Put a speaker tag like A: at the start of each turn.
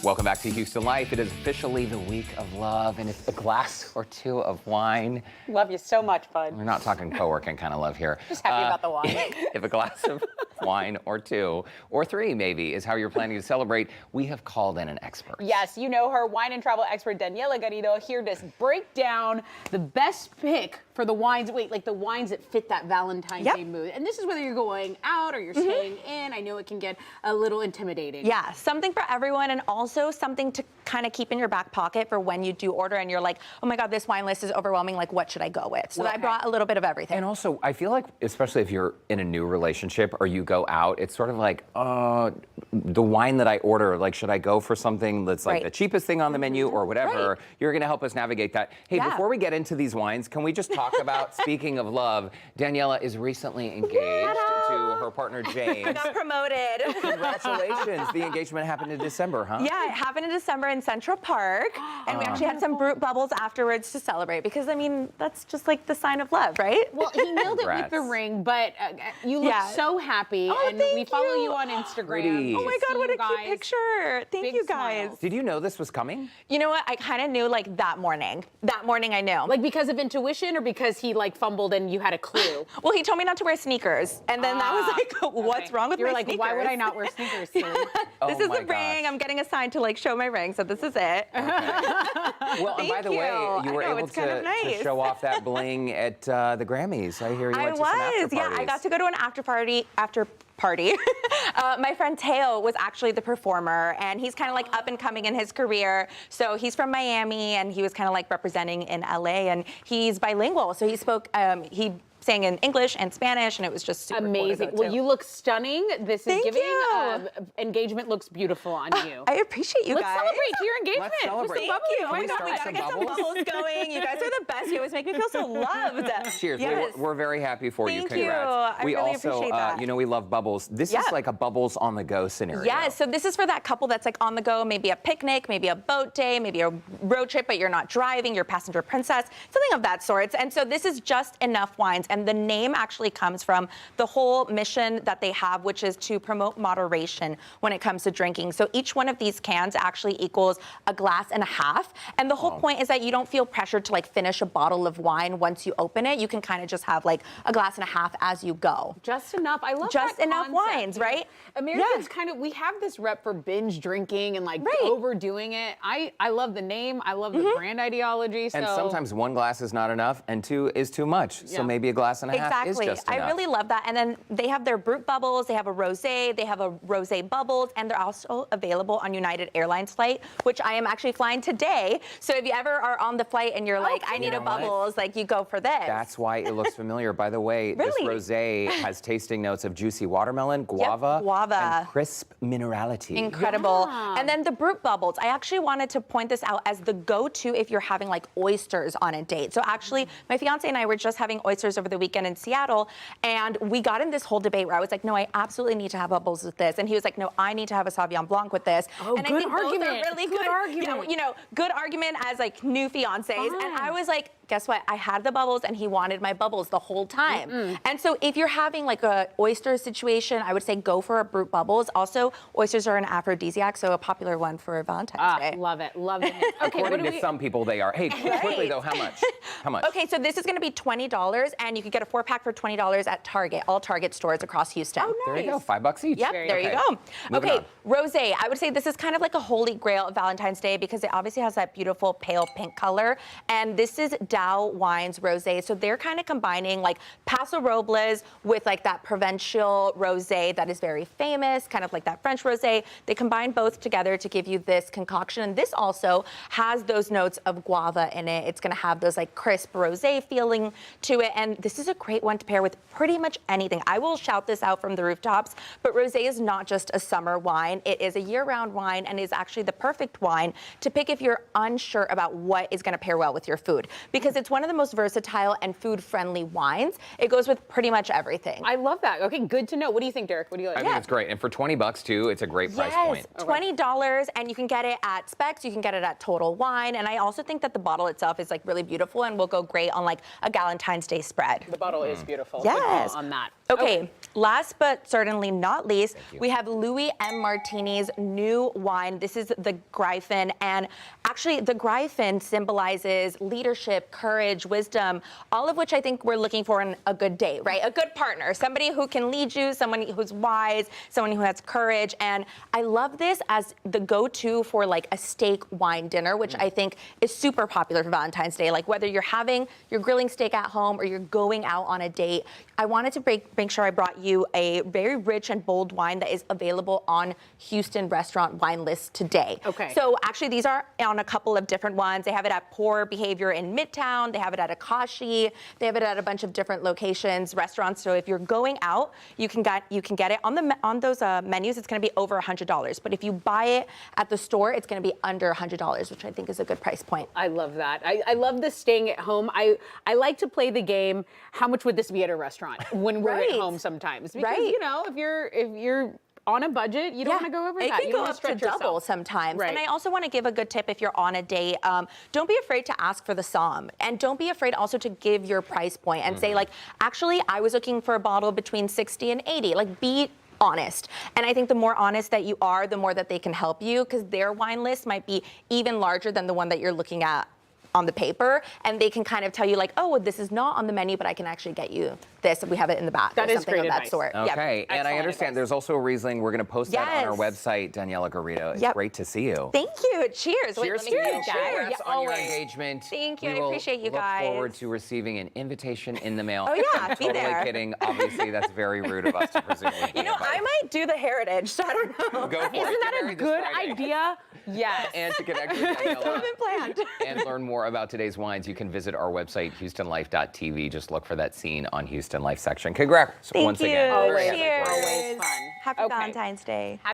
A: Welcome back to Houston Life. It is officially the week of love, and it's a glass or two of wine.
B: Love you so much, bud.
A: We're not talking co-working kind of love here.
B: Just happy about the wine.
A: If a glass of wine or two, or three maybe, is how you're planning to celebrate, we have called in an expert.
B: Yes, you know her, wine and travel expert Daniela Garrido, here to break down the best pick for the wines. Wait, like the wines that fit that Valentine's Day mood. And this is whether you're going out or you're staying in. I know it can get a little intimidating.
C: Yeah, something for everyone, and also something to kind of keep in your back pocket for when you do order and you're like, oh my God, this wine list is overwhelming. Like, what should I go with? So I brought a little bit of everything.
A: And also, I feel like, especially if you're in a new relationship or you go out, it's sort of like, the wine that I order, like, should I go for something that's like the cheapest thing on the menu or whatever? You're going to help us navigate that. Hey, before we get into these wines, can we just talk about, speaking of love, Daniela is recently engaged to her partner, James.
C: I got promoted.
A: Congratulations. The engagement happened in December, huh?
C: Yeah, it happened in December in Central Park. And we actually had some brute bubbles afterwards to celebrate because, I mean, that's just like the sign of love, right?
B: Well, he nailed it with the ring, but you look so happy.
C: Oh,
B: and we follow you on Instagram.
A: Pretty.
C: Oh my God, what a cute picture. Thank you guys.
B: Smile.
A: Did you know this was coming?
C: You know what? I kind of knew like that morning. That morning I knew.
B: Like because of intuition or because he like fumbled and you had a clue?
C: Well, he told me not to wear sneakers. And then that was like, what's wrong with
B: You're
C: my
B: like,
C: sneakers?
B: why would I not wear sneakers, Sue?
C: This is the ring. I'm getting assigned to like show my ring, so this is it.
A: Well, and by the way, you were able to show off that bling at the Grammys. I hear you went to some after parties.
C: I got to go to an after party. My friend Teo was actually the performer, and he's kind of like up and coming in his career. So he's from Miami, and he was kind of like representing in LA, and he's bilingual. So he spoke, he sang in English and Spanish, and it was just super
B: amazing.
C: Cool
B: well, you look stunning. This is
C: Thank you.
B: Engagement looks beautiful on you.
C: I appreciate you
B: Let's
C: guys.
B: celebrate to your engagement.
A: Let's celebrate.
C: Thank you.
A: Can we
C: We
A: start
C: gotta
A: some
C: get some
A: bubbles?
C: going. You guys are the best. You always make me feel so loved.
A: Cheers.
C: Yes.
A: We're very happy for you.
C: Thank
A: Congrats.
C: you. I
A: we
C: really
A: also,
C: appreciate that.
A: you know, we love bubbles. This is like a bubbles on the go scenario.
C: Yeah, so this is for that couple that's like on the go, maybe a picnic, maybe a boat day, maybe a road trip, but you're not driving, you're passenger princess, something of that sort. And so this is just enough wines. And the name actually comes from the whole mission that they have, which is to promote moderation when it comes to drinking. So each one of these cans actually equals a glass and a half. And the whole point is that you don't feel pressured to like finish a bottle of wine once you open it. You can kind of just have like a glass and a half as you go.
B: Just enough. I love
C: just
B: that
C: enough
B: concept.
C: wines, right?
B: Americans kind of, we have this rep for binge drinking and like overdoing it. I love the name. I love the brand ideology. So.
A: And sometimes one glass is not enough and two is too much. So maybe a glass and a half is just enough.
C: I really love that. And then they have their brute bubbles, they have a rosé, they have a rosé bubbles, and they're also available on United Airlines flight, which I am actually flying today. So if you ever are on the flight and you're like, I need a bubbles, like you go for this.
A: That's why it looks familiar. By the way, this rosé has tasting notes of juicy watermelon, guava, and crisp minerality.
C: Incredible. And then the brute bubbles, I actually wanted to point this out as the go-to if you're having like oysters on a date. So actually, my fiance and I were just having oysters over the weekend in Seattle, and we got in this whole debate where I was like, no, I absolutely need to have bubbles with this. And he was like, no, I need to have a Sauvignon Blanc with this.
B: Oh,
C: and
B: good
C: I think
B: argument.
C: both are really good argument. You know, good argument as like new fiancés. And I was like, guess what? I had the bubbles and he wanted my bubbles the whole time. And so if you're having like a oyster situation, I would say go for a brute bubbles. Also, oysters are an aphrodisiac, so a popular one for Valentine's Day.
B: Love it. Love it. Okay,
A: according to some people, they are. Hey, quickly though, how much? How much?
C: Okay, so this is going to be $20, and you can get a 4-pack for $20 at Target, all Target stores across Houston.
B: Oh, nice.
A: There you go, $5 each.
C: Yep, there you go. Okay, rosé. I would say this is kind of like a holy grail of Valentine's Day because it obviously has that beautiful pale pink color. And this is Dow Wines Rosé. So they're kind of combining like Paso Robles with like that Provençal rosé that is very famous, kind of like that French rosé. They combine both together to give you this concoction. And this also has those notes of guava in it. It's going to have those like crisp rosé feeling to it. And this is a great one to pair with pretty much anything. I will shout this out from the rooftops, but rosé is not just a summer wine. It is a year-round wine and is actually the perfect wine to pick if you're unsure about what is going to pair well with your food. Because because it's one of the most versatile and food-friendly wines. It goes with pretty much everything.
B: I love that. Okay, good to know. What do you think, Derek? What do you like?
A: I think it's great. And for $20 too, it's a great price point.
C: $20, and you can get it at Specs, you can get it at Total Wine, and I also think that the bottle itself is like really beautiful and will go great on like a Valentine's Day spread.
B: The bottle is beautiful.
C: Yes.
B: Good call on that.
C: Okay, last but certainly not least, we have Louis M. Martini's new wine. This is the Gryphon, and actually the Gryphon symbolizes leadership, courage, wisdom, all of which I think we're looking for in a good date, right? A good partner, somebody who can lead you, someone who's wise, someone who has courage, and I love this as the go-to for like a steak wine dinner, which I think is super popular for Valentine's Day. Like whether you're grilling steak at home or you're going out on a date, I wanted to make sure I brought you a very rich and bold wine that is available on Houston restaurant wine lists today.
B: Okay.
C: So actually these are on a couple of different ones. They have it at Poor Behavior in Midtown. They have it at Akashi. They have it at a bunch of different locations, restaurants. So if you're going out, you can get it on those menus. It's going to be over $100. But if you buy it at the store, it's going to be under $100, which I think is a good price point.
B: I love that. I love the staying at home. I like to play the game. How much would this be at a restaurant when we're at home sometimes? Because you know, if you're on a budget, you don't want to go over that.
C: It can go up to double sometimes.
B: Right.
C: And I also want to give a good tip if you're on a date. Don't be afraid to ask for the somm. And don't be afraid also to give your price point and say like, actually, I was looking for a bottle between 60 and 80. Like be honest. And I think the more honest that you are, the more that they can help you, because their wine list might be even larger than the one that you're looking at on the paper, and they can kind of tell you like, oh, well, this is not on the menu, but I can actually get you this. We have it in the back.
B: That
C: or
B: is
C: something
B: great
C: of that
B: advice.
C: sort.
A: Okay, and I understand there's also a Riesling. We're going to post that on our
C: Yes.
A: website, Daniela Garrido. It's great to see you.
C: Thank you. Cheers. Wait,
A: Cheers
C: let
A: to
C: me
A: you.
C: do that.
A: Congrats
C: Yeah,
A: on your
C: always.
A: engagement.
C: Thank you.
A: We
C: I
A: will
C: appreciate you
A: look
C: guys.
A: forward to receiving an invitation in the mail.
C: Oh, yeah, be
A: Totally
C: there.
A: kidding. Obviously, that's very rude of us to presume.
C: You know, I might do the heritage, so I don't know.
A: Go for it.
B: Isn't
A: Get
B: that a
A: married this
B: good
A: Friday.
B: idea? Yes.
A: And to connect with
C: It's
A: Daniela
C: been planned.
A: and learn more about today's wines, you can visit our website, HoustonLife.tv. Just look for that scene on Houston Life section. Congrats
C: Thank
A: once
C: you.
A: again. Very happy
C: Cheers.
A: for you.
B: Always fun.
C: Happy
B: Okay.
C: Valentine's Day.